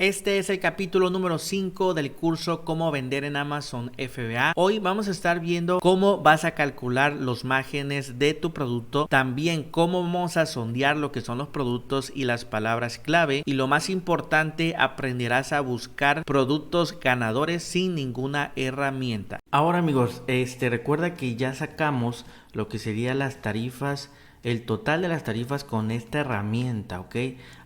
Este es el capítulo número 5 del curso Cómo vender en Amazon FBA. Hoy vamos a estar viendo cómo vas a calcular los márgenes de tu producto, también cómo vamos a sondear lo que son los productos y las palabras clave, y lo más importante, aprenderás a buscar productos ganadores sin ninguna herramienta. Ahora amigos, recuerda que ya sacamos lo que serían las tarifas, el total de las tarifas con esta herramienta, ¿ok?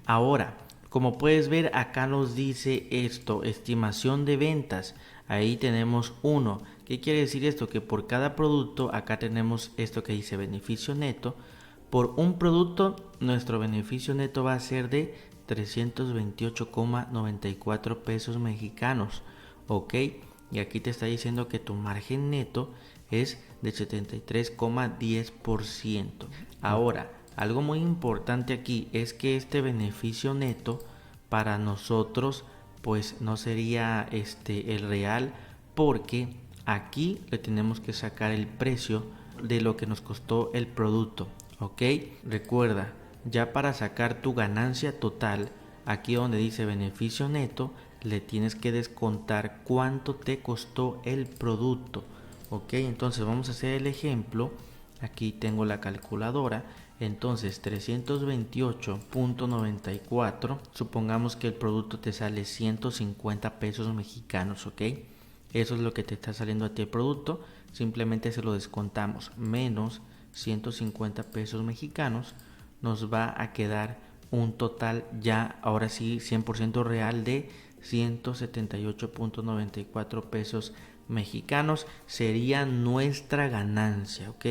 Ahora, como puedes ver, acá nos dice esto, estimación de ventas. Ahí tenemos 1. ¿Qué quiere decir esto? Que por cada producto, acá tenemos esto que dice beneficio neto. Por un producto, nuestro beneficio neto va a ser de 328,94 pesos mexicanos. ¿Ok? Y aquí te está diciendo que tu margen neto es de 73,10%. Ahora, algo muy importante aquí es que este beneficio neto para nosotros pues no sería el real, porque aquí le tenemos que sacar el precio de lo que nos costó el producto, ¿ok? Recuerda, ya para sacar tu ganancia total, aquí donde dice beneficio neto, le tienes que descontar cuánto te costó el producto, ¿ok? Entonces vamos a hacer el ejemplo. Aquí tengo la calculadora. Entonces 328.94, supongamos que el producto te sale 150 pesos mexicanos, ¿ok? Eso es lo que te está saliendo a ti el producto. Simplemente se lo descontamos menos 150 pesos mexicanos. Nos va a quedar un total ya, ahora sí, 100% real de 178.94 pesos mexicanos. Sería nuestra ganancia, ¿ok?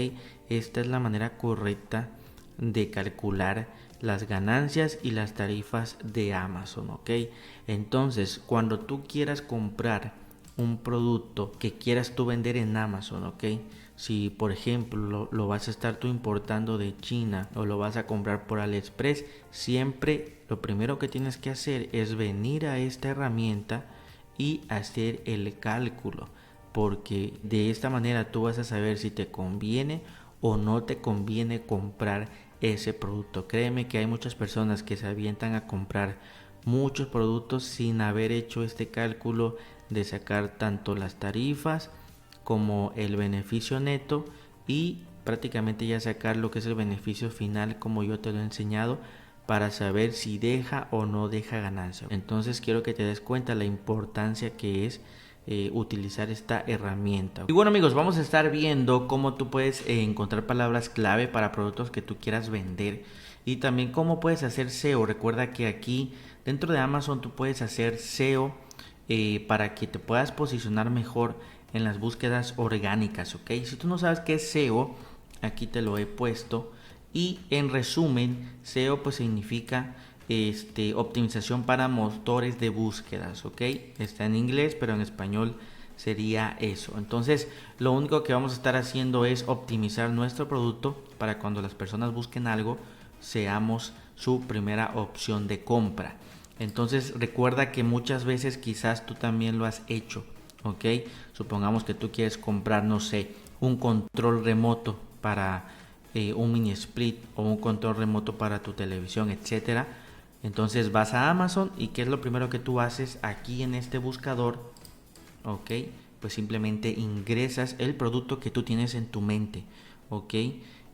Esta es la manera correcta de calcular las ganancias y las tarifas de Amazon, ¿ok? Entonces, cuando tú quieras comprar un producto que quieras tú vender en Amazon, ¿ok? Si por ejemplo lo vas a estar tú importando de China o lo vas a comprar por AliExpress, siempre lo primero que tienes que hacer es venir a esta herramienta y hacer el cálculo, porque de esta manera tú vas a saber si te conviene o no te conviene comprar ese producto. Créeme que hay muchas personas que se avientan a comprar muchos productos sin haber hecho este cálculo de sacar tanto las tarifas como el beneficio neto y prácticamente ya sacar lo que es el beneficio final, como yo te lo he enseñado, para saber si deja o no deja ganancia. Entonces quiero que te des cuenta la importancia que es utilizar esta herramienta. Y bueno amigos, vamos a estar viendo cómo tú puedes encontrar palabras clave para productos que tú quieras vender, y también cómo puedes hacer SEO. Recuerda que aquí dentro de Amazon tú puedes hacer SEO para que te puedas posicionar mejor en las búsquedas orgánicas, ¿ok? Si tú no sabes qué es SEO, aquí te lo he puesto. Y en resumen, SEO pues significa optimización para motores de búsquedas, ¿ok? Está en inglés, pero en español sería eso. Entonces, lo único que vamos a estar haciendo es optimizar nuestro producto para cuando las personas busquen algo, seamos su primera opción de compra. Entonces, recuerda que muchas veces quizás tú también lo has hecho, ¿ok? Supongamos que tú quieres comprar, no sé, un control remoto para un mini split o un control remoto para tu televisión, etcétera. Entonces vas a Amazon y ¿qué es lo primero que tú haces aquí en este buscador? Ok, pues simplemente ingresas el producto que tú tienes en tu mente, ok.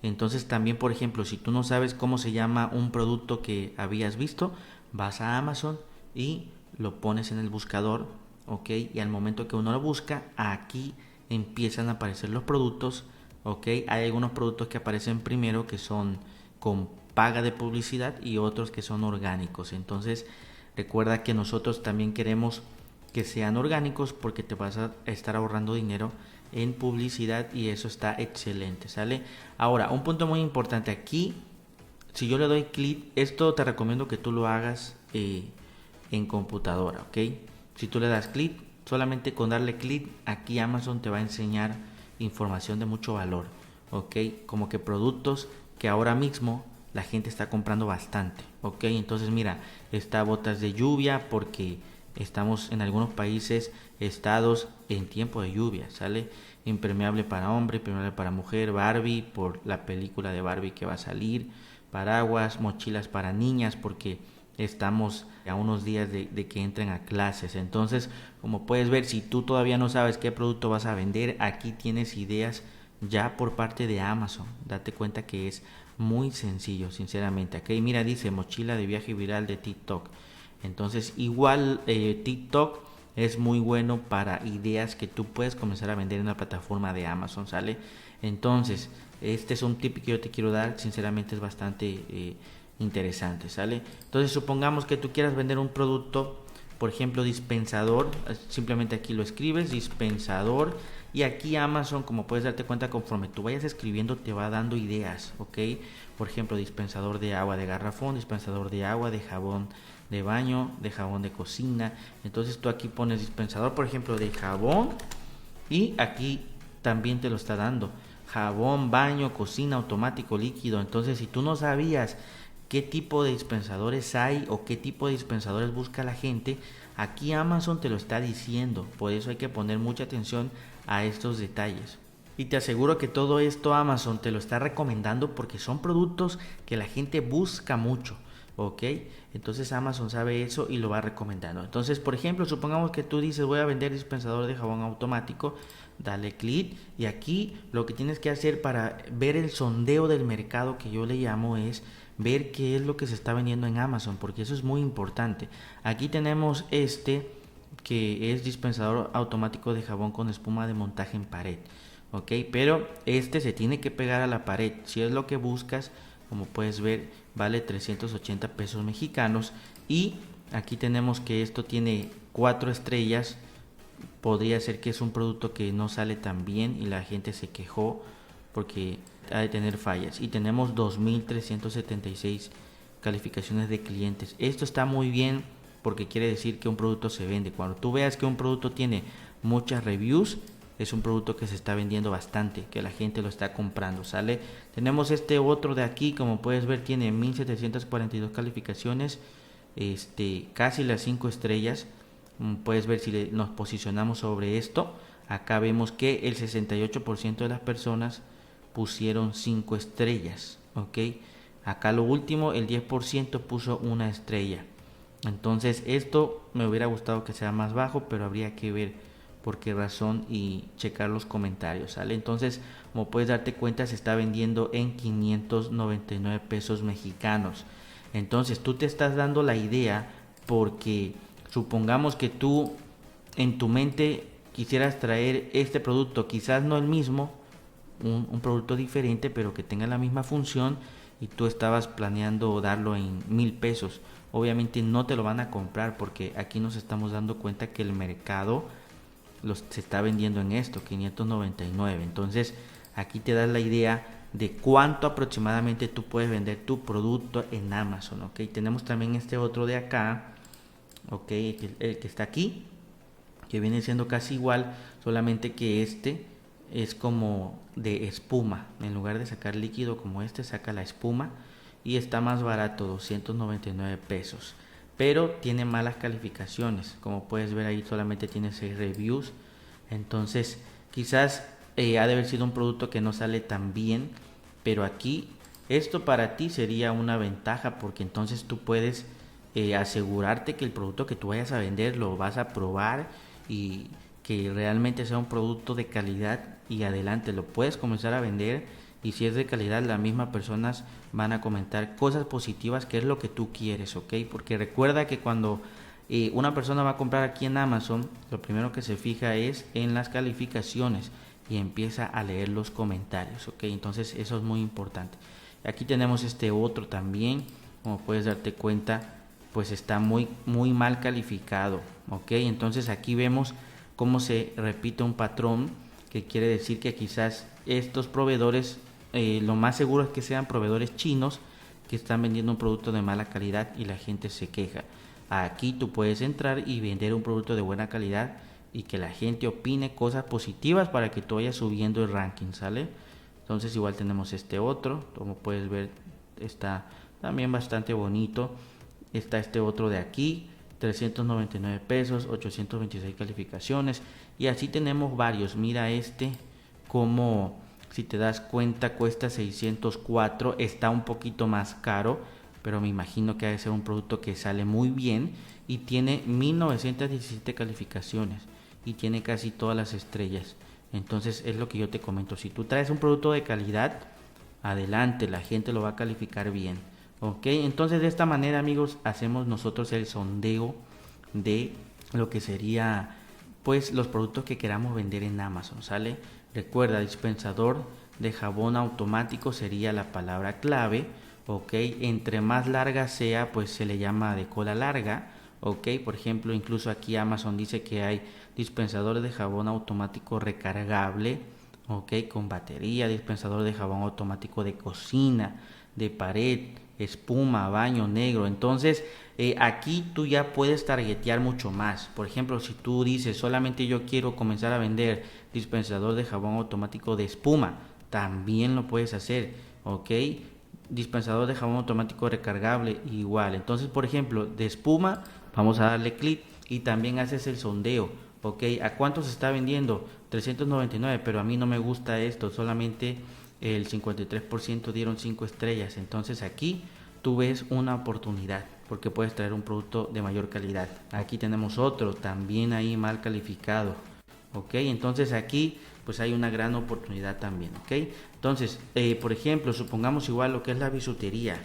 Entonces también, por ejemplo, si tú no sabes cómo se llama un producto que habías visto, vas a Amazon y lo pones en el buscador, ok, y al momento que uno lo busca, aquí empiezan a aparecer los productos, ok. Hay algunos productos que aparecen primero que son con paga de publicidad y otros que son orgánicos. Entonces recuerda que nosotros también queremos que sean orgánicos porque te vas a estar ahorrando dinero en publicidad y eso está excelente, ¿sale? Ahora, un punto muy importante aquí, si yo le doy clic, esto te recomiendo que tú lo hagas en computadora, ¿ok? Si tú le das clic, solamente con darle clic, aquí Amazon te va a enseñar información de mucho valor, ¿ok? Como que productos que ahora mismo la gente está comprando bastante, ¿ok? Entonces mira, está botas de lluvia porque estamos en algunos países, estados en tiempo de lluvia, ¿sale? Impermeable para hombre, impermeable para mujer, Barbie por la película de Barbie que va a salir, paraguas, mochilas para niñas porque estamos a unos días de que entren a clases. Entonces, como puedes ver, si tú todavía no sabes qué producto vas a vender, aquí tienes ideas ya por parte de Amazon. Date cuenta que es muy sencillo, sinceramente. Aquí mira, dice mochila de viaje viral de TikTok. Entonces, igual TikTok es muy bueno para ideas que tú puedes comenzar a vender en la plataforma de Amazon, ¿sale? Entonces, este es un tip que yo te quiero dar, sinceramente es bastante interesante, ¿sale? Entonces, supongamos que tú quieras vender un producto, por ejemplo, dispensador, simplemente aquí lo escribes, dispensador, y aquí Amazon, como puedes darte cuenta, conforme tú vayas escribiendo te va dando ideas, ¿ok? Por ejemplo, dispensador de agua de garrafón, dispensador de agua, de jabón de baño, de jabón de cocina. Entonces tú aquí pones dispensador, por ejemplo, de jabón, y aquí también te lo está dando jabón, baño, cocina, automático, líquido. Entonces, si tú no sabías qué tipo de dispensadores hay o qué tipo de dispensadores busca la gente, aquí Amazon te lo está diciendo. Por eso hay que poner mucha atención a estos detalles. Y te aseguro que todo esto Amazon te lo está recomendando porque son productos que la gente busca mucho, ¿ok? Entonces Amazon sabe eso y lo va recomendando. Entonces, por ejemplo, supongamos que tú dices voy a vender dispensador de jabón automático, dale clic y aquí lo que tienes que hacer para ver el sondeo del mercado, que yo le llamo, es ver qué es lo que se está vendiendo en Amazon, porque eso es muy importante. Aquí tenemos este que es dispensador automático de jabón con espuma de montaje en pared, ok, pero este se tiene que pegar a la pared. Si es lo que buscas, como puedes ver, vale 380 pesos mexicanos. Y aquí tenemos que esto tiene 4 estrellas. Podría ser que es un producto que no sale tan bien y la gente se quejó porque ha de tener fallas. Y tenemos 2376 calificaciones de clientes. Esto está muy bien porque quiere decir que un producto se vende. Cuando tú veas que un producto tiene muchas reviews, es un producto que se está vendiendo bastante, que la gente lo está comprando, ¿sale? Tenemos este otro de aquí, como puedes ver, tiene 1742 calificaciones, casi las 5 estrellas. Puedes ver si nos posicionamos sobre esto. Acá vemos que el 68% de las personas pusieron 5 estrellas, ¿ok? Acá lo último, el 10% puso una estrella. Entonces esto me hubiera gustado que sea más bajo, pero habría que ver por qué razón y checar los comentarios, ¿sale? Entonces, como puedes darte cuenta, se está vendiendo en 599 pesos mexicanos. Entonces tú te estás dando la idea porque supongamos que tú en tu mente quisieras traer este producto, quizás no el mismo, un producto diferente, pero que tenga la misma función, y tú estabas planeando darlo en 1,000 pesos. Obviamente no te lo van a comprar porque aquí nos estamos dando cuenta que el mercado se está vendiendo en esto, 599. Entonces aquí te das la idea de cuánto aproximadamente tú puedes vender tu producto en Amazon, ¿ok? Tenemos también este otro de acá, ¿ok? El que está aquí, que viene siendo casi igual, solamente que este es como de espuma. En lugar de sacar líquido como este, saca la espuma y está más barato, 299 pesos. Pero tiene malas calificaciones, como puedes ver ahí solamente tiene 6 reviews. Entonces quizás ha de haber sido un producto que no sale tan bien, pero aquí esto para ti sería una ventaja porque entonces tú puedes asegurarte que el producto que tú vayas a vender lo vas a probar y que realmente sea un producto de calidad, y adelante lo puedes comenzar a vender. Y si es de calidad, las mismas personas van a comentar cosas positivas, que es lo que tú quieres, ¿ok? Porque recuerda que cuando una persona va a comprar aquí en Amazon, lo primero que se fija es en las calificaciones y empieza a leer los comentarios, ¿ok? Entonces eso es muy importante. Aquí tenemos este otro también, como puedes darte cuenta, pues está muy mal calificado, ¿ok? Entonces aquí vemos cómo se repite un patrón, que quiere decir que quizás estos proveedores, lo más seguro es que sean proveedores chinos que están vendiendo un producto de mala calidad y la gente se queja. Aquí tú puedes entrar y vender un producto de buena calidad y que la gente opine cosas positivas para que tú vayas subiendo el ranking, ¿sale? Entonces igual tenemos este otro, como puedes ver está también bastante bonito. Está este otro de aquí, 399 pesos, 826 calificaciones, y así tenemos varios. Mira este, como si te das cuenta cuesta 604, está un poquito más caro, pero me imagino que debe ser un producto que sale muy bien y tiene 1917 calificaciones y tiene casi todas las estrellas. Entonces es lo que yo te comento, si tú traes un producto de calidad, adelante, la gente lo va a calificar bien. Ok, entonces de esta manera, amigos, hacemos nosotros el sondeo de lo que sería pues los productos que queramos vender en Amazon, ¿sale? Recuerda, dispensador de jabón automático sería la palabra clave, ok. Entre más larga sea, pues se le llama de cola larga, ok. Por ejemplo, incluso aquí Amazon dice que hay dispensador de jabón automático recargable, ok, con batería, dispensador de jabón automático de cocina, de pared, espuma, baño negro. Entonces aquí tú ya puedes targetear mucho más. Por ejemplo, si tú dices solamente yo quiero comenzar a vender dispensador de jabón automático de espuma, también lo puedes hacer, ok. Dispensador de jabón automático recargable, igual. Entonces, por ejemplo, de espuma vamos a darle clic y también haces el sondeo, ok. ¿A cuánto se está vendiendo? 399, pero a mí no me gusta esto, solamente el 53% dieron 5 estrellas. Entonces aquí tú ves una oportunidad porque puedes traer un producto de mayor calidad. Aquí tenemos otro también ahí mal calificado, ok. Entonces aquí pues hay una gran oportunidad también, ok. Entonces por ejemplo, supongamos igual lo que es la bisutería.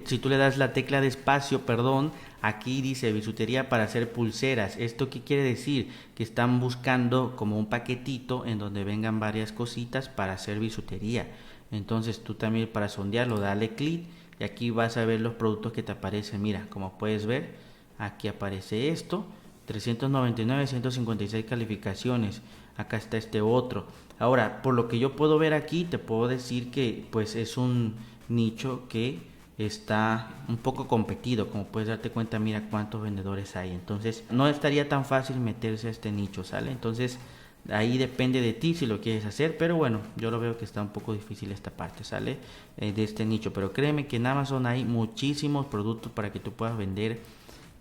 Si tú le das la tecla de espacio, perdón, aquí dice bisutería para hacer pulseras. ¿Esto qué quiere decir? Que están buscando como un paquetito en donde vengan varias cositas para hacer bisutería. Entonces tú también para sondearlo dale clic y aquí vas a ver los productos que te aparecen. Mira, como puedes ver, aquí aparece esto, 399, 156 calificaciones. Acá está este otro. Ahora, por lo que yo puedo ver aquí, te puedo decir que pues es un nicho que está un poco competido. Como puedes darte cuenta, mira cuántos vendedores hay. Entonces no estaría tan fácil meterse a este nicho, ¿sale? Entonces ahí depende de ti si lo quieres hacer, pero bueno, yo lo veo que está un poco difícil esta parte, ¿sale? De este nicho, pero créeme que en Amazon hay muchísimos productos para que tú puedas vender.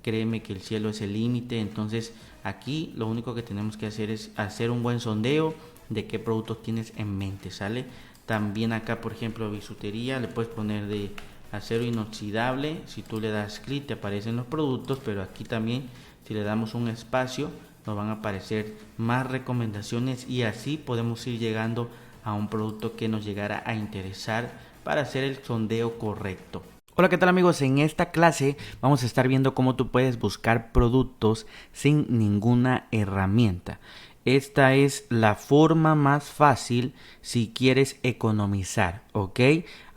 Créeme que el cielo es el límite. Entonces aquí lo único que tenemos que hacer es hacer un buen sondeo de qué productos tienes en mente, ¿sale? También acá, por ejemplo, bisutería, le puedes poner de acero inoxidable. Si tú le das clic te aparecen los productos, pero aquí también si le damos un espacio nos van a aparecer más recomendaciones y así podemos ir llegando a un producto que nos llegara a interesar para hacer el sondeo correcto. Hola, ¿qué tal amigos? En esta clase vamos a estar viendo cómo tú puedes buscar productos sin ninguna herramienta. Esta es la forma más fácil si quieres economizar, ¿ok?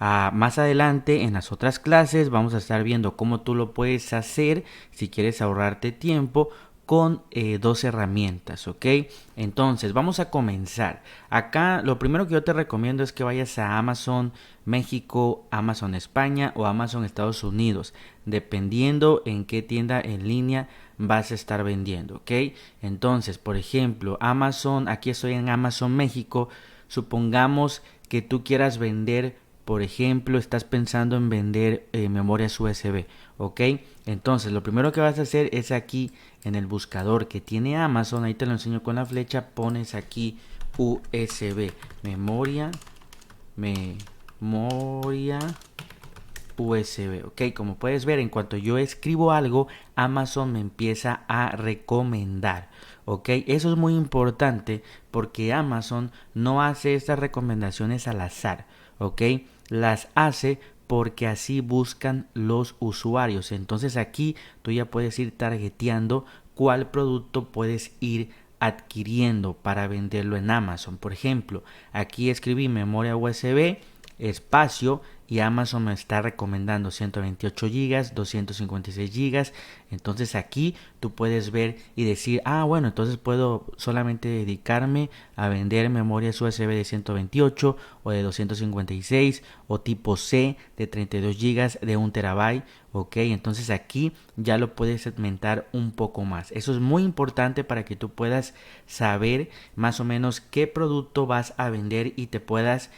Más adelante en las otras clases vamos a estar viendo cómo tú lo puedes hacer si quieres ahorrarte tiempo con dos herramientas, ¿ok? Entonces vamos a comenzar. Acá lo primero que yo te recomiendo es que vayas a Amazon México, Amazon España o Amazon Estados Unidos, dependiendo en qué tienda en línea vas a estar vendiendo, ¿ok? Entonces, por ejemplo, Amazon, aquí estoy en Amazon México. Supongamos que tú quieras vender, por ejemplo, estás pensando en vender memorias USB, ¿ok? Entonces, lo primero que vas a hacer es aquí en el buscador que tiene Amazon, ahí te lo enseño con la flecha, pones aquí USB, memoria USB, ok. Como puedes ver, en cuanto yo escribo algo, Amazon me empieza a recomendar, ok. Eso es muy importante porque Amazon no hace estas recomendaciones al azar, ok. Las hace porque así buscan los usuarios. Entonces aquí tú ya puedes ir targeteando cuál producto puedes ir adquiriendo para venderlo en Amazon. Por ejemplo, aquí escribí memoria USB espacio y Amazon me está recomendando 128 GB, 256 GB. Entonces aquí tú puedes ver y decir, bueno, entonces puedo solamente dedicarme a vender memorias USB de 128 o de 256 o tipo C de 32 GB de 1 TB. Ok, entonces aquí ya lo puedes segmentar un poco más. Eso es muy importante para que tú puedas saber más o menos qué producto vas a vender y te puedas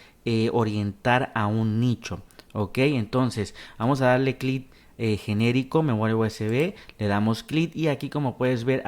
orientar a un nicho. Ok, entonces vamos a darle clic genérico, memoria USB, le damos clic y aquí como puedes ver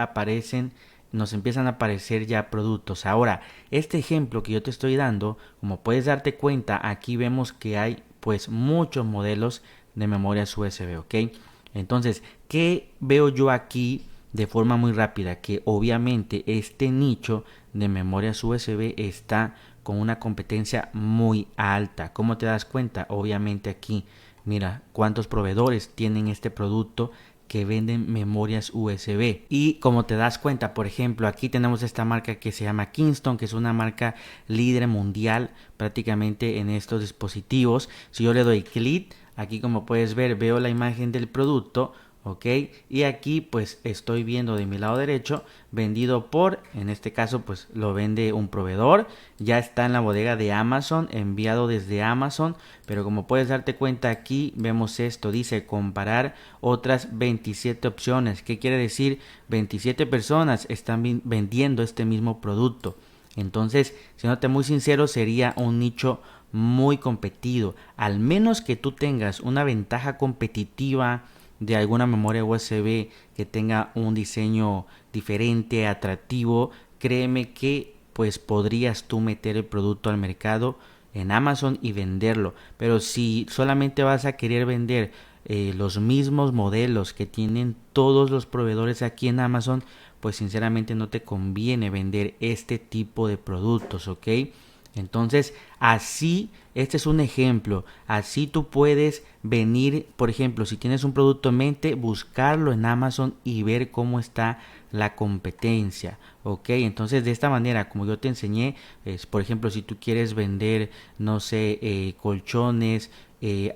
nos empiezan a aparecer ya productos. Ahora, este ejemplo que yo te estoy dando, como puedes darte cuenta, aquí vemos que hay pues muchos modelos de memorias USB, ¿ok? Entonces, ¿qué veo yo aquí de forma muy rápida? Que obviamente este nicho de memorias USB está con una competencia muy alta. ¿Cómo te das cuenta? Obviamente aquí, mira cuántos proveedores tienen este producto que venden memorias USB. Y como te das cuenta, por ejemplo, aquí tenemos esta marca que se llama Kingston, que es una marca líder mundial prácticamente en estos dispositivos. Si yo le doy clic, aquí como puedes ver, veo la imagen del producto, ok, y aquí pues estoy viendo de mi lado derecho vendido por, en este caso pues lo vende un proveedor, ya está en la bodega de Amazon, enviado desde Amazon, pero como puedes darte cuenta aquí vemos esto, dice comparar otras 27 opciones. ¿Qué quiere decir? 27 personas están vendiendo este mismo producto. Entonces, siéndote muy sincero, sería un nicho muy competido. Al menos que tú tengas una ventaja competitiva de alguna memoria USB que tenga un diseño diferente, atractivo, créeme que pues podrías tú meter el producto al mercado en Amazon y venderlo. Pero si solamente vas a querer vender los mismos modelos que tienen todos los proveedores aquí en Amazon, pues sinceramente no te conviene vender este tipo de productos, ¿ok? Entonces, así, este es un ejemplo, así tú puedes venir, por ejemplo, si tienes un producto en mente, buscarlo en Amazon y ver cómo está la competencia, ¿ok? Entonces, de esta manera, como yo te enseñé, por ejemplo, si tú quieres vender, no sé, colchones,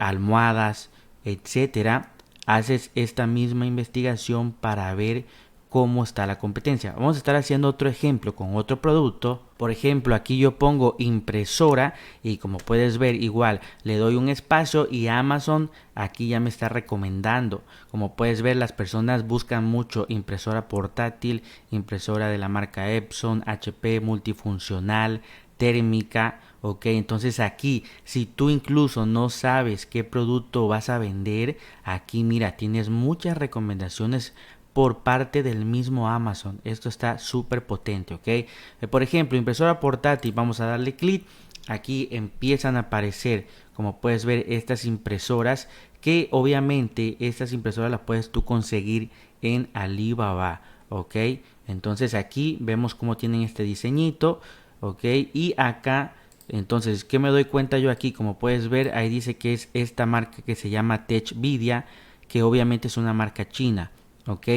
almohadas, etcétera, haces esta misma investigación para ver cómo está la competencia. Vamos a estar haciendo otro ejemplo con otro producto. Por ejemplo, aquí yo pongo impresora y como puedes ver igual le doy un espacio y Amazon aquí ya me está recomendando. Como puedes ver, las personas buscan mucho impresora portátil, impresora de la marca Epson, HP, multifuncional, térmica. Ok, entonces aquí si tú incluso no sabes qué producto vas a vender, aquí mira, tienes muchas recomendaciones por parte del mismo Amazon. Esto está súper potente, ¿ok? Por ejemplo, impresora portátil, vamos a darle clic. Aquí empiezan a aparecer, como puedes ver, estas impresoras que obviamente estas impresoras las puedes tú conseguir en Alibaba, ¿ok? Entonces aquí vemos cómo tienen este diseñito, ¿ok? Y acá, entonces, ¿qué me doy cuenta yo aquí? Como puedes ver, ahí dice que es esta marca que se llama TechVidia, que obviamente es una marca china. Ok,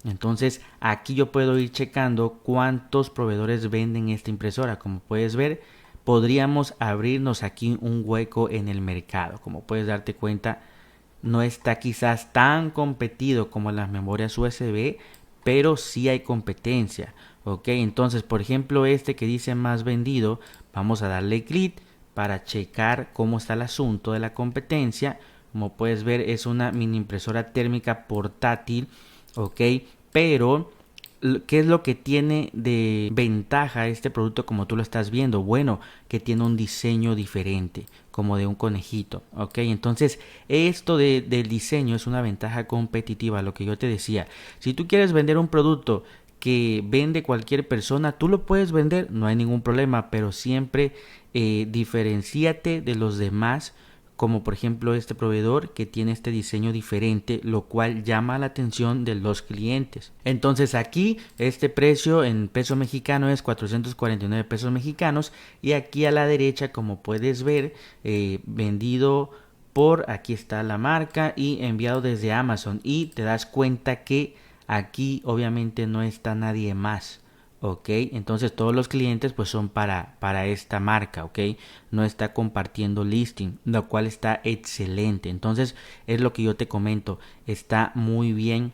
entonces aquí yo puedo ir checando cuántos proveedores venden esta impresora. Como puedes ver, podríamos abrirnos aquí un hueco en el mercado. Como puedes darte cuenta, no está quizás tan competido como las memorias USB, pero sí hay competencia. Ok, entonces por ejemplo este que dice más vendido, vamos a darle clic para checar cómo está el asunto de la competencia. Como puedes ver, es una mini impresora térmica portátil, ok, pero ¿qué es lo que tiene de ventaja este producto como tú lo estás viendo? Bueno, que tiene un diseño diferente, como de un conejito, ok. Entonces esto del diseño es una ventaja competitiva, lo que yo te decía. Si tú quieres vender un producto que vende cualquier persona, tú lo puedes vender, no hay ningún problema, pero siempre diferenciate de los demás, como por ejemplo este proveedor que tiene este diseño diferente, lo cual llama la atención de los clientes. Entonces aquí este precio en peso mexicano es 449 pesos mexicanos y aquí a la derecha, como puedes ver, vendido por, aquí está la marca y enviado desde Amazon, y te das cuenta que aquí obviamente no está nadie más. Ok, entonces todos los clientes pues son para esta marca, ok, no está compartiendo listing, lo cual está excelente. Entonces es lo que yo te comento, está muy bien,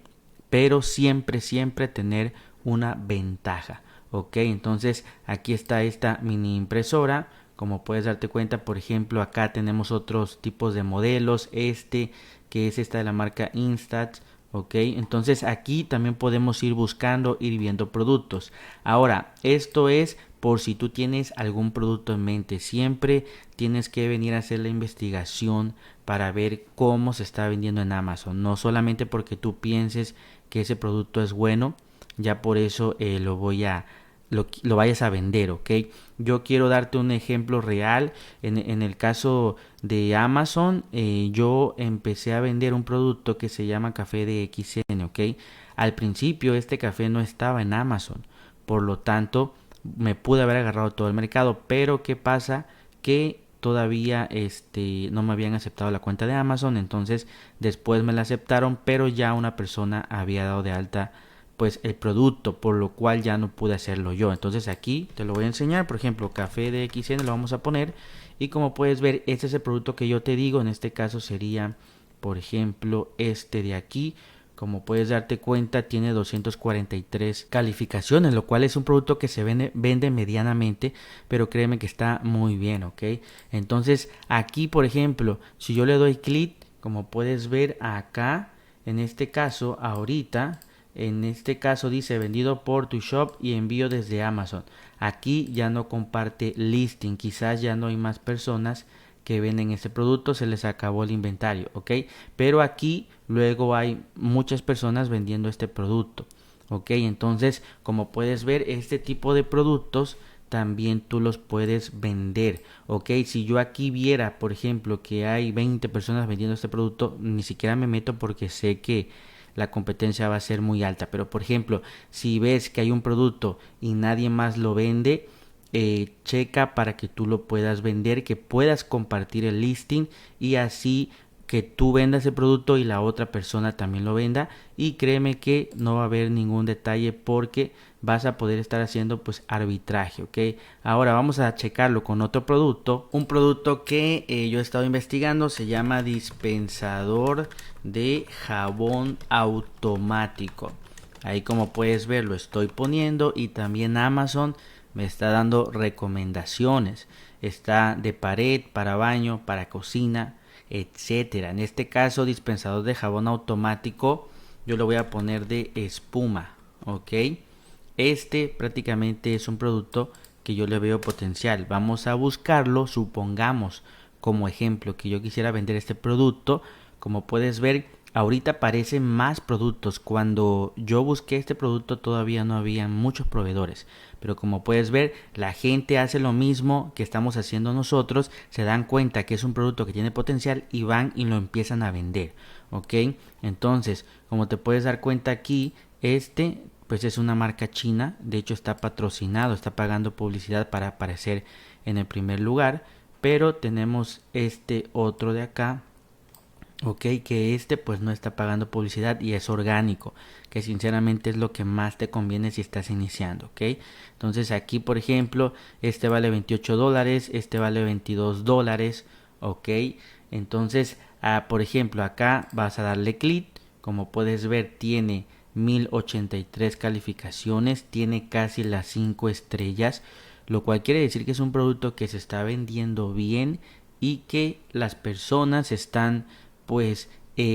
pero siempre tener una ventaja, ok. Entonces aquí está esta mini impresora, como puedes darte cuenta. Por ejemplo, acá tenemos otros tipos de modelos, este que es esta de la marca Instat. Ok, entonces aquí también podemos ir buscando, ir viendo productos. Ahora, esto es por si tú tienes algún producto en mente. Siempre tienes que venir a hacer la investigación para ver cómo se está vendiendo en Amazon. No solamente porque tú pienses que ese producto es bueno, ya por eso lo voy a lo vayas a vender, ¿ok? Yo quiero darte un ejemplo real. En el caso de Amazon, yo empecé a vender un producto que se llama café de XN, ¿ok? Al principio este café no estaba en Amazon, por lo tanto me pude haber agarrado todo el mercado, pero ¿qué pasa? Que todavía no me habían aceptado la cuenta de Amazon, entonces después me la aceptaron, pero ya una persona había dado de alta pues el producto, por lo cual ya no pude hacerlo yo. Entonces aquí te lo voy a enseñar, por ejemplo, café de XN lo vamos a poner y como puedes ver, este es el producto que yo te digo. En este caso sería, por ejemplo, este de aquí. Como puedes darte cuenta, tiene 243 calificaciones, lo cual es un producto que se vende medianamente, pero créeme que está muy bien, ¿ok? Entonces aquí, por ejemplo, si yo le doy clic, como puedes ver acá, en este caso, ahorita, en este caso dice vendido por tu shop y envío desde Amazon. Aquí ya no comparte listing, quizás ya no hay más personas que venden ese producto, se les acabó el inventario, ¿ok? Pero aquí luego hay muchas personas vendiendo este producto, ¿ok? Entonces, como puedes ver, este tipo de productos también tú los puedes vender, ¿ok? Si yo aquí viera, por ejemplo, que hay 20 personas vendiendo este producto, ni siquiera me meto porque sé que la competencia va a ser muy alta. Pero por ejemplo, si ves que hay un producto y nadie más lo vende, checa para que tú lo puedas vender, que puedas compartir el listing y así que tú vendas el producto y la otra persona también lo venda, y créeme que no va a haber ningún detalle porque vas a poder estar haciendo pues arbitraje, ¿ok? Ahora vamos a checarlo con otro producto, un producto que yo he estado investigando, se llama dispensador de jabón automático. Ahí como puedes ver lo estoy poniendo y también Amazon me está dando recomendaciones. Está de pared, para baño, para cocina, etcétera. En este caso, dispensador de jabón automático, yo lo voy a poner de espuma, ¿ok? Este prácticamente es un producto que yo le veo potencial. Vamos a buscarlo, supongamos como ejemplo que yo quisiera vender este producto. Como puedes ver, ahorita aparecen más productos. Cuando yo busqué este producto todavía no había muchos proveedores. Pero como puedes ver, la gente hace lo mismo que estamos haciendo nosotros. Se dan cuenta que es un producto que tiene potencial y van y lo empiezan a vender. ¿Ok? Entonces, como te puedes dar cuenta aquí, pues es una marca china. De hecho está patrocinado, está pagando publicidad para aparecer en el primer lugar. Pero tenemos este otro de acá, ok, que pues no está pagando publicidad y es orgánico, que sinceramente es lo que más te conviene si estás iniciando, ok. Entonces aquí por ejemplo este vale $28, este vale $22, ok. Entonces por ejemplo acá vas a darle clic, como puedes ver tiene 1083 calificaciones, tiene casi las 5 estrellas, lo cual quiere decir que es un producto que se está vendiendo bien y que las personas están pues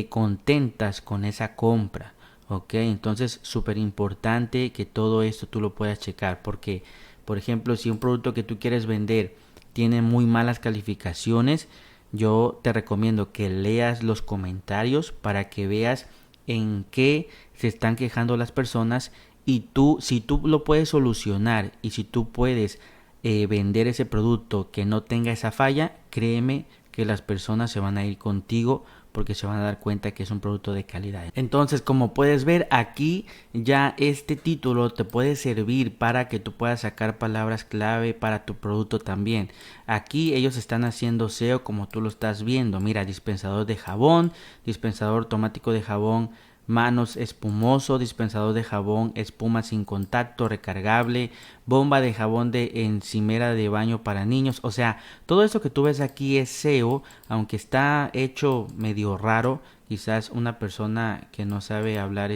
contentas con esa compra, ok. Entonces súper importante que todo esto tú lo puedas checar, porque por ejemplo si un producto que tú quieres vender tiene muy malas calificaciones, yo te recomiendo que leas los comentarios para que veas en qué se están quejando las personas, y tú, si tú lo puedes solucionar y si tú puedes vender ese producto que no tenga esa falla, créeme que las personas se van a ir contigo porque se van a dar cuenta que es un producto de calidad. Entonces, como puedes ver aquí, ya este título te puede servir para que tú puedas sacar palabras clave para tu producto también. Aquí ellos están haciendo SEO como tú lo estás viendo. Mira, dispensador de jabón, dispensador automático de jabón, manos espumoso, dispensador de jabón, espuma sin contacto, recargable, bomba de jabón de encimera de baño para niños. O sea, todo eso que tú ves aquí es SEO, aunque está hecho medio raro, quizás una persona que no sabe hablar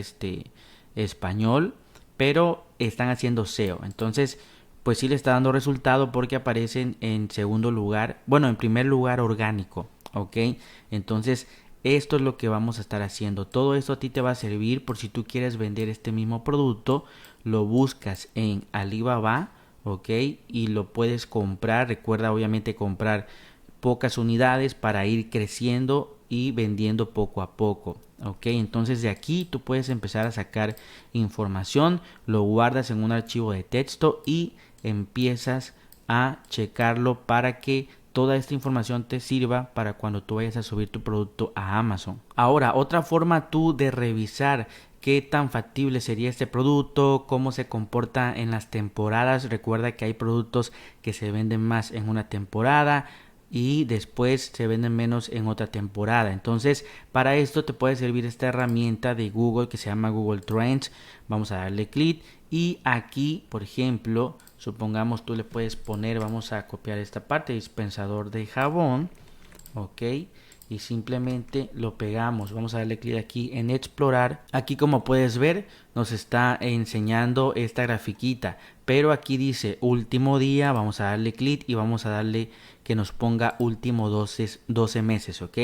español, pero están haciendo SEO. Entonces, pues sí le está dando resultado porque aparecen en segundo lugar, bueno, en primer lugar orgánico, ¿ok? Entonces, esto es lo que vamos a estar haciendo. Todo esto a ti te va a servir por si tú quieres vender este mismo producto. Lo buscas en Alibaba, ok, y lo puedes comprar. Recuerda obviamente comprar pocas unidades para ir creciendo y vendiendo poco a poco. Ok, entonces de aquí tú puedes empezar a sacar información, lo guardas en un archivo de texto y empiezas a checarlo para que toda esta información te sirva para cuando tú vayas a subir tu producto a Amazon. Ahora, otra forma tú de revisar qué tan factible sería este producto, cómo se comporta en las temporadas. Recuerda que hay productos que se venden más en una temporada y después se venden menos en otra temporada. Entonces, para esto te puede servir esta herramienta de Google que se llama Google Trends. Vamos a darle clic y aquí, por ejemplo, supongamos tú le puedes poner, vamos a copiar esta parte, dispensador de jabón, ok, y simplemente lo pegamos. Vamos a darle clic aquí en explorar. Aquí, como puedes ver, nos está enseñando esta grafiquita, pero aquí dice último día. Vamos a darle clic y vamos a darle que nos ponga último 12 meses, ok.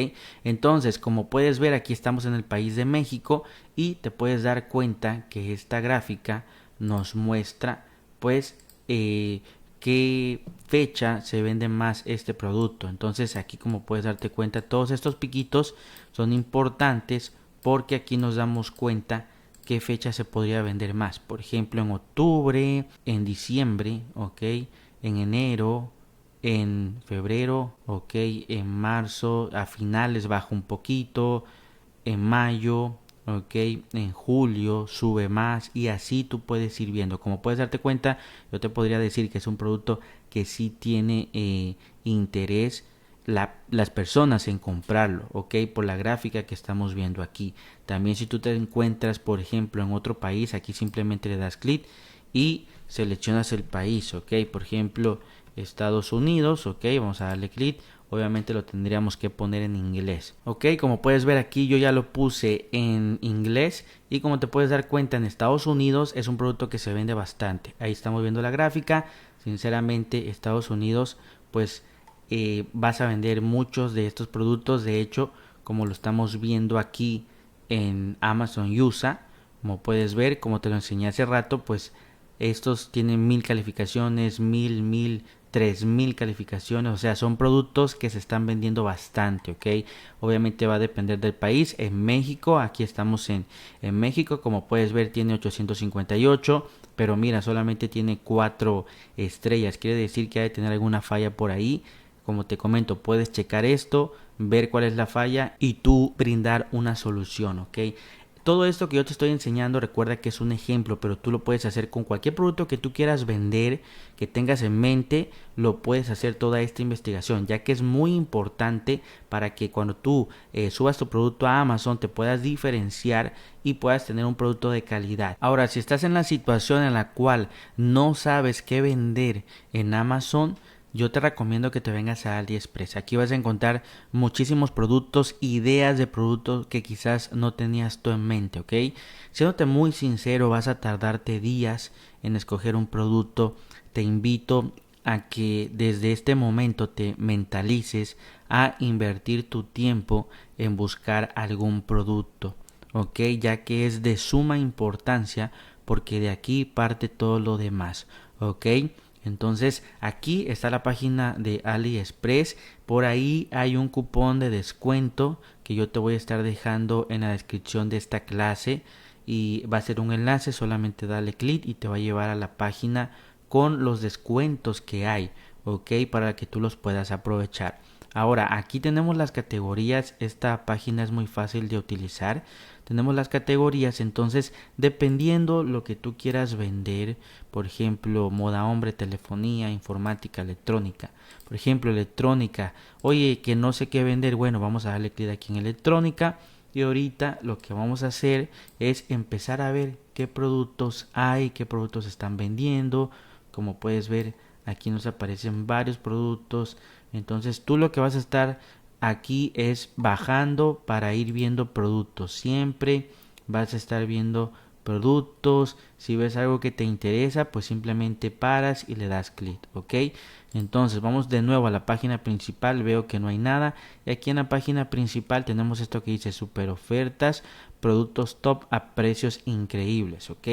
Entonces, como puedes ver, aquí estamos en el país de México y te puedes dar cuenta que esta gráfica nos muestra pues qué fecha se vende más este producto. Entonces aquí, como puedes darte cuenta, todos estos piquitos son importantes porque aquí nos damos cuenta qué fecha se podría vender más. Por ejemplo, en octubre, en diciembre, ok, en enero, en febrero, ok, en marzo, a finales baja un poquito, en mayo, ok, en julio sube más y así tú puedes ir viendo. Como puedes darte cuenta, yo te podría decir que es un producto que sí tiene interés las personas en comprarlo, ok, por la gráfica que estamos viendo aquí. También si tú te encuentras, por ejemplo, en otro país, aquí simplemente le das clic y seleccionas el país, ok, por ejemplo, Estados Unidos, ok, vamos a darle clic. Obviamente lo tendríamos que poner en inglés, ok. Como puedes ver aquí, yo ya lo puse en inglés y como te puedes dar cuenta, en Estados Unidos es un producto que se vende bastante. Ahí estamos viendo la gráfica. Sinceramente, Estados Unidos pues vas a vender muchos de estos productos. De hecho, como lo estamos viendo aquí en Amazon USA, como puedes ver, como te lo enseñé hace rato, pues estos tienen 1000 calificaciones, 3000 calificaciones. O sea, son productos que se están vendiendo bastante, ok. Obviamente va a depender del país. En México, aquí estamos en México, como puedes ver, tiene 858, pero mira, solamente tiene 4 estrellas. Quiere decir que hay de tener alguna falla por ahí. Como te comento, puedes checar esto, ver cuál es la falla y tú brindar una solución, ok. Todo esto que yo te estoy enseñando, recuerda que es un ejemplo, pero tú lo puedes hacer con cualquier producto que tú quieras vender, que tengas en mente. Lo puedes hacer toda esta investigación, ya que es muy importante para que cuando tú subas tu producto a Amazon te puedas diferenciar y puedas tener un producto de calidad. Ahora, si estás en la situación en la cual no sabes qué vender en Amazon, yo te recomiendo que te vengas a AliExpress. Aquí vas a encontrar muchísimos productos, ideas de productos que quizás no tenías tú en mente, ¿ok? Siéndote muy sincero, vas a tardarte días en escoger un producto. Te invito a que desde este momento te mentalices a invertir tu tiempo en buscar algún producto, ¿ok? Ya que es de suma importancia porque de aquí parte todo lo demás, ¿ok? Entonces aquí está la página de AliExpress. Por ahí hay un cupón de descuento que yo te voy a estar dejando en la descripción de esta clase y va a ser un enlace. Solamente dale clic y te va a llevar a la página con los descuentos que hay, ok, para que tú los puedas aprovechar. Ahora, aquí tenemos las categorías. Esta página es muy fácil de utilizar. Tenemos las categorías, entonces dependiendo lo que tú quieras vender, por ejemplo, moda hombre, telefonía, informática, electrónica. Por ejemplo, electrónica. Oye, que no sé qué vender. Bueno, vamos a darle clic aquí en electrónica. Y ahorita lo que vamos a hacer es empezar a ver qué productos hay, qué productos están vendiendo. Como puedes ver, aquí nos aparecen varios productos. Entonces tú lo que vas a estar aquí es bajando para ir viendo productos. Siempre vas a estar viendo productos. Si ves algo que te interesa, pues simplemente paras y le das clic, ok. Entonces vamos de nuevo a la página principal. Veo que no hay nada y aquí en la página principal tenemos esto que dice super ofertas, productos top a precios increíbles, ok.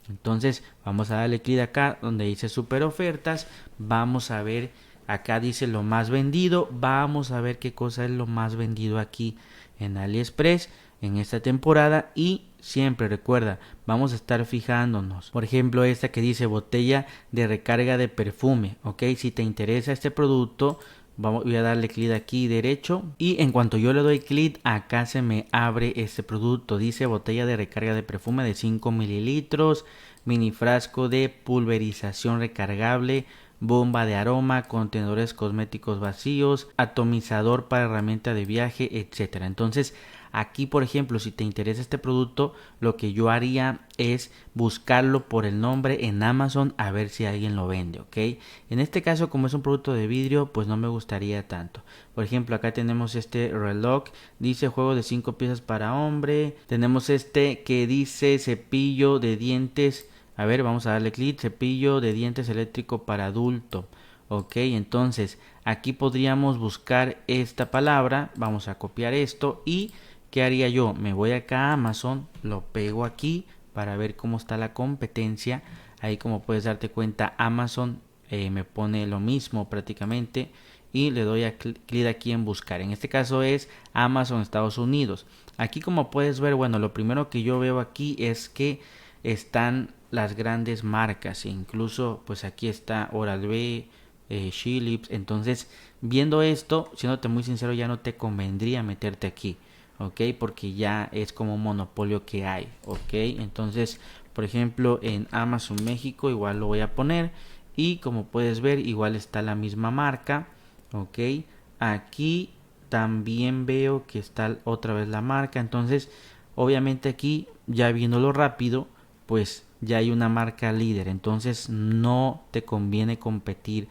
Entonces vamos a darle clic acá donde dice super ofertas. Vamos a ver Acá dice lo más vendido. Vamos a ver qué cosa es lo más vendido aquí en AliExpress en esta temporada. Y siempre recuerda, vamos a estar fijándonos. Por ejemplo, esta que dice botella de recarga de perfume. Ok, si te interesa este producto, voy a darle clic aquí derecho. Y en cuanto yo le doy clic, acá se me abre este producto. Dice botella de recarga de perfume de 5 mililitros. Mini frasco de pulverización recargable, bomba de aroma, contenedores cosméticos vacíos, atomizador para herramienta de viaje, etcétera. Entonces, aquí, por ejemplo, si te interesa este producto, lo que yo haría es buscarlo por el nombre en Amazon a ver si alguien lo vende, ¿ok? En este caso, como es un producto de vidrio, pues no me gustaría tanto. Por ejemplo, acá tenemos este reloj, dice juego de 5 piezas para hombre. Tenemos este que dice cepillo de dientes. A ver, vamos a darle clic, cepillo de dientes eléctrico para adulto. Ok, entonces aquí podríamos buscar esta palabra, vamos a copiar esto y ¿qué haría yo? Me voy acá a Amazon, lo pego aquí para ver cómo está la competencia. Ahí como puedes darte cuenta, Amazon me pone lo mismo prácticamente y le doy a clic aquí en buscar. En este caso es Amazon Estados Unidos. Aquí como puedes ver, bueno, lo primero que yo veo aquí es que están las grandes marcas, incluso pues aquí está Oral-B, Philips. Entonces, viendo esto, siéndote muy sincero, ya no te convendría meterte aquí, ok, porque ya es como un monopolio que hay, ok. Entonces, por ejemplo, en Amazon México igual lo voy a poner y como puedes ver igual está la misma marca, ok. Aquí también veo que está otra vez la marca. Entonces, obviamente aquí ya viéndolo rápido, pues ya hay una marca líder. Entonces no te conviene competir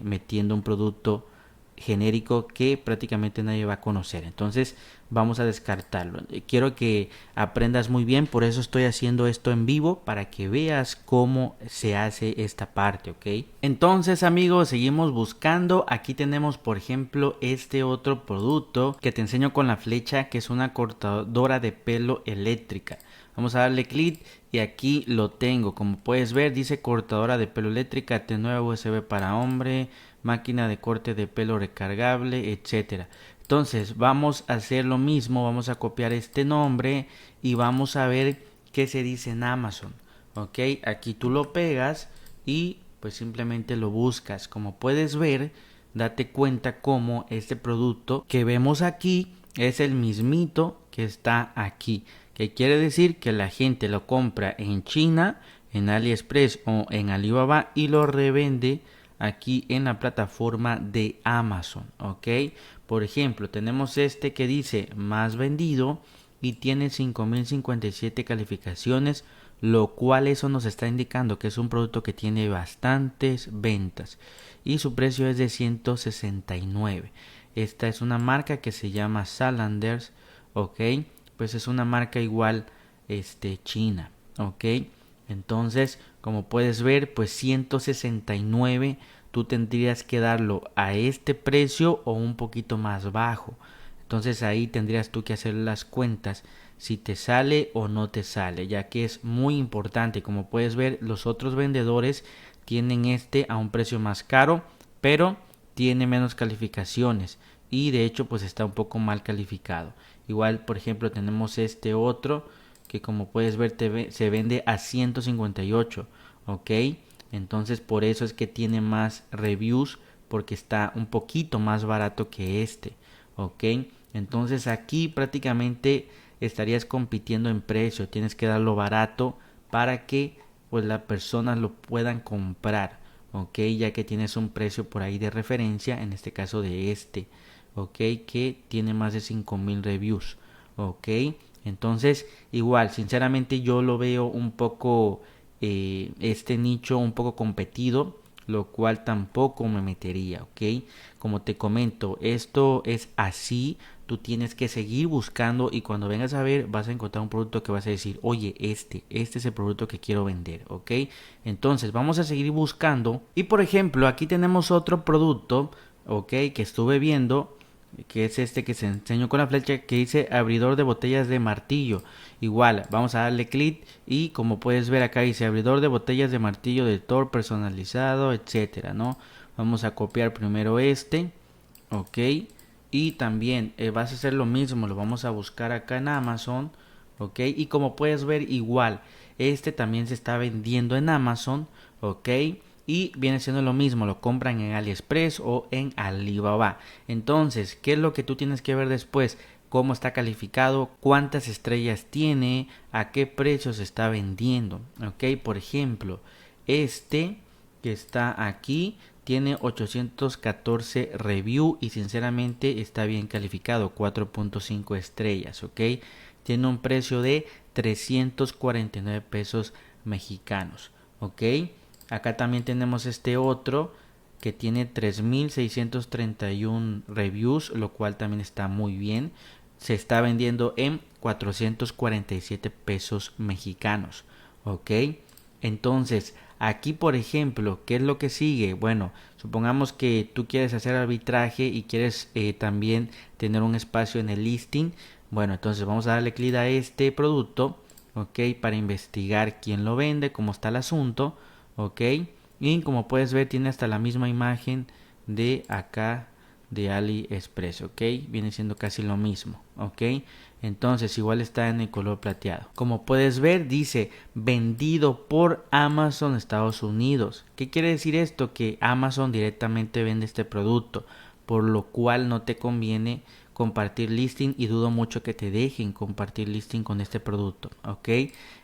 metiendo un producto genérico que prácticamente nadie va a conocer. Entonces vamos a descartarlo. Quiero que aprendas muy bien, por eso estoy haciendo esto en vivo, para que veas cómo se hace esta parte, ¿ok? Entonces, amigos, seguimos buscando. Aquí tenemos, por ejemplo, este otro producto que te enseño con la flecha, que es una cortadora de pelo eléctrica. Vamos a darle clic y aquí lo tengo. Como puedes ver, dice cortadora de pelo eléctrica, T9 USB para hombre, máquina de corte de pelo recargable, etcétera. Entonces vamos a hacer lo mismo, vamos a copiar este nombre y vamos a ver qué se dice en Amazon. Ok, aquí tú lo pegas y pues simplemente lo buscas. Como puedes ver, date cuenta cómo este producto que vemos aquí es el mismito que está aquí, que quiere decir que la gente lo compra en China, en AliExpress o en Alibaba y lo revende aquí en la plataforma de Amazon, ok. Por ejemplo, tenemos este que dice más vendido y tiene 5057 calificaciones, lo cual eso nos está indicando que es un producto que tiene bastantes ventas y su precio es de 169. Esta es una marca que se llama Salanders, ok, pues es una marca igual china, ok. Entonces, como puedes ver, pues 169 tú tendrías que darlo a este precio o un poquito más bajo. Entonces ahí tendrías tú que hacer las cuentas si te sale o no te sale, ya que es muy importante. Como puedes ver, los otros vendedores tienen a un precio más caro, pero tiene menos calificaciones y de hecho pues está un poco mal calificado. Igual, por ejemplo, tenemos este otro que como puedes ver se vende a 158, ok. Entonces por eso es que tiene más reviews, porque está un poquito más barato que este, ok. Entonces aquí prácticamente estarías compitiendo en precio, tienes que darlo barato para que pues las personas lo puedan comprar, ok, ya que tienes un precio por ahí de referencia, en este caso de ok, que tiene más de 5000 reviews, ok. Entonces igual sinceramente yo lo veo un poco este nicho un poco competido, lo cual tampoco me metería, ok. Como te comento, esto es así, tú tienes que seguir buscando y cuando vengas a ver vas a encontrar un producto que vas a decir, oye, este es el producto que quiero vender, ok. Entonces vamos a seguir buscando y por ejemplo aquí tenemos otro producto, ok, que estuve viendo, que es este que se enseñó con la flecha, que dice abridor de botellas de martillo. Igual vamos a darle clic y como puedes ver acá dice abridor de botellas de martillo de Thor personalizado, etcétera, ¿no? Vamos a copiar primero este, ok, y también vas a hacer lo mismo, lo vamos a buscar acá en Amazon, ok, y como puedes ver igual, este también se está vendiendo en Amazon, ok, y viene siendo lo mismo, lo compran en AliExpress o en Alibaba. Entonces, ¿qué es lo que tú tienes que ver después? Cómo está calificado, cuántas estrellas tiene, a qué precio se está vendiendo, ok. Por ejemplo, este que está aquí tiene 814 review y sinceramente está bien calificado, 4.5 estrellas, ok. Tiene un precio de 349 pesos mexicanos, ok. Acá también tenemos este otro que tiene 3631 reviews, lo cual también está muy bien. Se está vendiendo en 447 pesos mexicanos, ok. Entonces, aquí por ejemplo, ¿qué es lo que sigue? Bueno, supongamos que tú quieres hacer arbitraje y quieres también tener un espacio en el listing. Bueno, entonces vamos a darle clic a este producto, ok, para investigar quién lo vende, cómo está el asunto, ok. Y como puedes ver tiene hasta la misma imagen de acá de AliExpress, ok, viene siendo casi lo mismo, ok. Entonces igual está en el color plateado. Como puedes ver dice vendido por Amazon Estados Unidos. ¿Qué quiere decir esto? Que Amazon directamente vende este producto, por lo cual no te conviene compartir listing y dudo mucho que te dejen compartir listing con este producto, ok.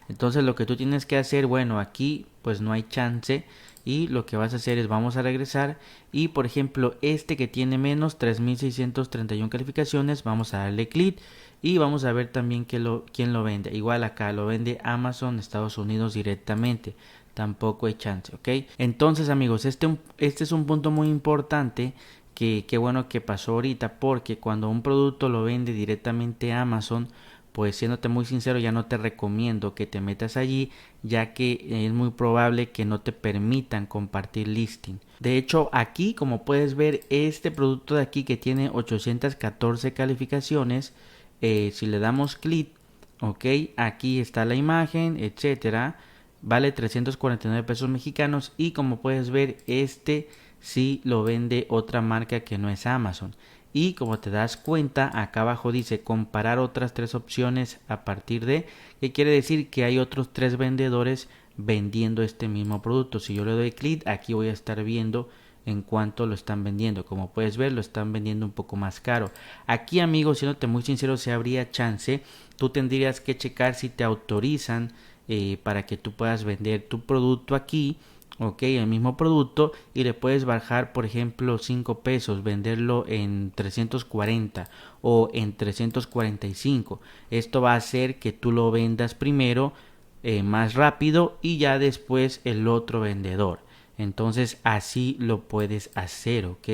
Entonces lo que tú tienes que hacer, bueno, aquí pues no hay chance y lo que vas a hacer es vamos a regresar y por ejemplo este que tiene menos 3631 calificaciones, vamos a darle clic y vamos a ver también quién lo vende. Igual acá lo vende Amazon Estados Unidos directamente, tampoco hay chance, ok. Entonces amigos, este es un punto muy importante. Qué bueno que pasó ahorita, porque cuando un producto lo vende directamente a Amazon, pues siéndote muy sincero, ya no te recomiendo que te metas allí, ya que es muy probable que no te permitan compartir listing. De hecho, aquí como puedes ver, este producto de aquí que tiene 814 calificaciones, si le damos clic, ok, aquí está la imagen, etcétera, vale 349 pesos mexicanos y como puedes ver, este sí lo vende otra marca que no es Amazon. Y como te das cuenta, acá abajo dice comparar otras tres opciones a partir de, que quiere decir que hay otros tres vendedores vendiendo este mismo producto. Si yo le doy clic, aquí voy a estar viendo en cuánto lo están vendiendo. Como puedes ver, lo están vendiendo un poco más caro. Aquí, amigos, siéndote muy sincero, si habría chance, tú tendrías que checar si te autorizan para que tú puedas vender tu producto aquí, ok, el mismo producto, y le puedes bajar por ejemplo 5 pesos, venderlo en 340 o en 345. Esto va a hacer que tú lo vendas primero más rápido y ya después el otro vendedor. Entonces así lo puedes hacer, ok.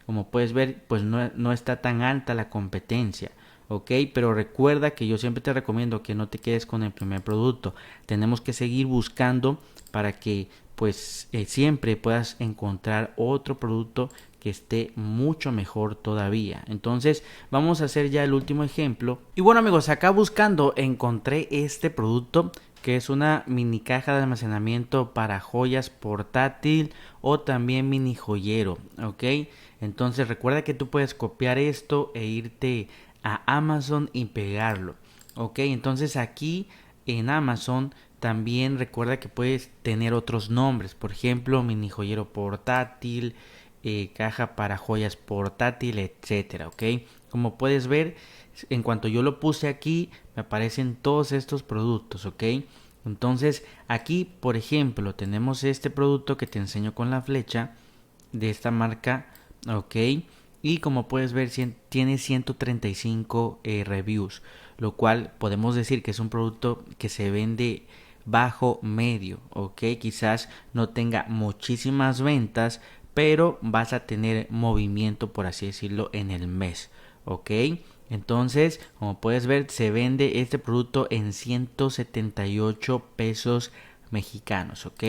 Como puedes ver, pues no está tan alta la competencia, ok. Pero recuerda que yo siempre te recomiendo que no te quedes con el primer producto. Tenemos que seguir buscando para que pues siempre puedas encontrar otro producto que esté mucho mejor todavía. Entonces vamos a hacer ya el último ejemplo. Y bueno amigos, acá buscando encontré este producto que es una mini caja de almacenamiento para joyas portátil o también mini joyero, ok. Entonces recuerda que tú puedes copiar esto e irte a Amazon y pegarlo, ok. Entonces aquí en Amazon también recuerda que puedes tener otros nombres, por ejemplo mini joyero portátil, caja para joyas portátil, etcétera, ok. Como puedes ver, en cuanto yo lo puse aquí me aparecen todos estos productos, ok. Entonces aquí por ejemplo tenemos este producto que te enseño con la flecha de esta marca, ok. Y como puedes ver tiene 135 reviews, lo cual podemos decir que es un producto que se vende bajo medio, ok. Quizás no tenga muchísimas ventas, pero vas a tener movimiento, por así decirlo, en el mes, ok. Entonces, como puedes ver, se vende este producto en 178 pesos mexicanos, ok.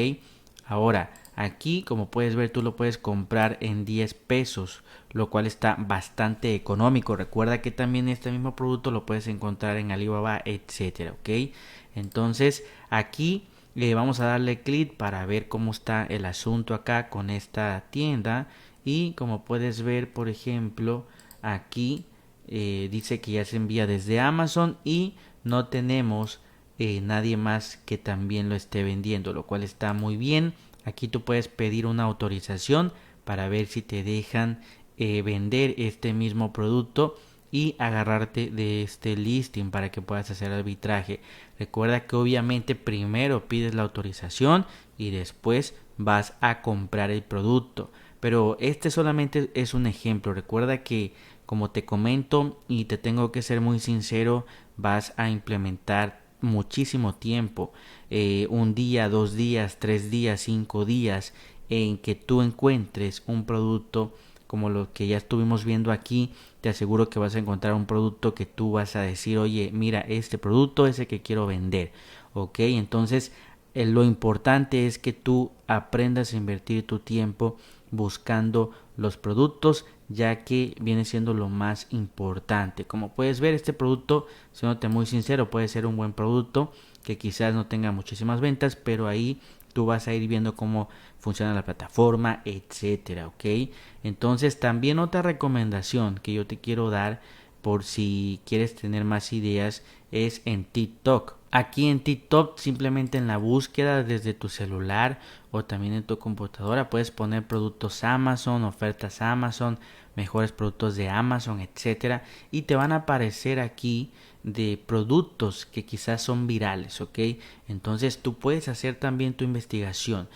Ahora, aquí, como puedes ver, tú lo puedes comprar en 10 pesos, lo cual está bastante económico. Recuerda que también este mismo producto lo puedes encontrar en Alibaba, etcétera, ok. Entonces, aquí Vamos a darle clic para ver cómo está el asunto acá con esta tienda. Y como puedes ver, por ejemplo, aquí dice que ya se envía desde Amazon y no tenemos nadie más que también lo esté vendiendo, lo cual está muy bien. Aquí tú puedes pedir una autorización para ver si te dejan vender este mismo producto y agarrarte de este listing para que puedas hacer arbitraje. Recuerda que obviamente primero pides la autorización y después vas a comprar el producto. Pero este solamente es un ejemplo. Recuerda que, como te comento y te tengo que ser muy sincero, vas a implementar muchísimo tiempo, un día, 2 días, 3 días, 5 días, en que tú encuentres un producto como lo que ya estuvimos viendo aquí. Te aseguro que vas a encontrar un producto que tú vas a decir, oye, mira, este producto es el que quiero vender. Ok, entonces lo importante es que tú aprendas a invertir tu tiempo buscando los productos, ya que viene siendo lo más importante. Como puedes ver, este producto, siéndote muy sincero, puede ser un buen producto que quizás no tenga muchísimas ventas, pero ahí tú vas a ir viendo cómo funciona la plataforma, etcétera, ¿ok? Entonces, también otra recomendación que yo te quiero dar, por si quieres tener más ideas, es en TikTok. Aquí en TikTok, simplemente en la búsqueda desde tu celular o también en tu computadora, puedes poner productos Amazon, ofertas Amazon, mejores productos de Amazon, etcétera, y te van a aparecer aquí de productos que quizás son virales, ¿ok? Entonces tú puedes hacer también tu investigación.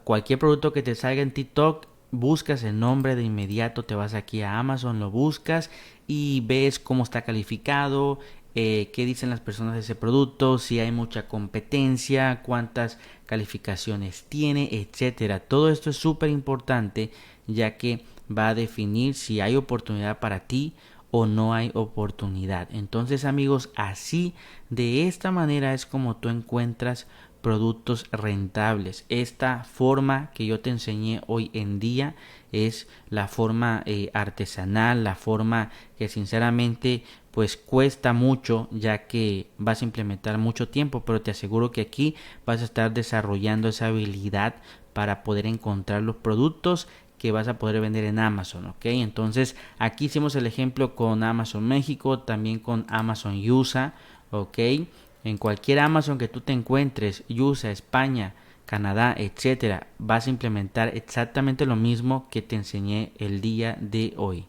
Cualquier producto que te salga en TikTok, buscas el nombre de inmediato, te vas aquí a Amazon, lo buscas y ves cómo está calificado, qué dicen las personas de ese producto, si hay mucha competencia, cuántas calificaciones tiene, etcétera. Todo esto es súper importante, ya que va a definir si hay oportunidad para ti o no hay oportunidad. Entonces, amigos, así, de esta manera es como tú encuentras productos rentables. Esta forma que yo te enseñé hoy en día es la forma artesanal, la forma que sinceramente pues cuesta mucho, ya que vas a implementar mucho tiempo, pero te aseguro que aquí vas a estar desarrollando esa habilidad para poder encontrar los productos que vas a poder vender en Amazon, ¿ok? Entonces aquí hicimos el ejemplo con Amazon México, también con Amazon USA, ¿ok? En cualquier Amazon que tú te encuentres, USA, España, Canadá, etcétera, vas a implementar exactamente lo mismo que te enseñé el día de hoy.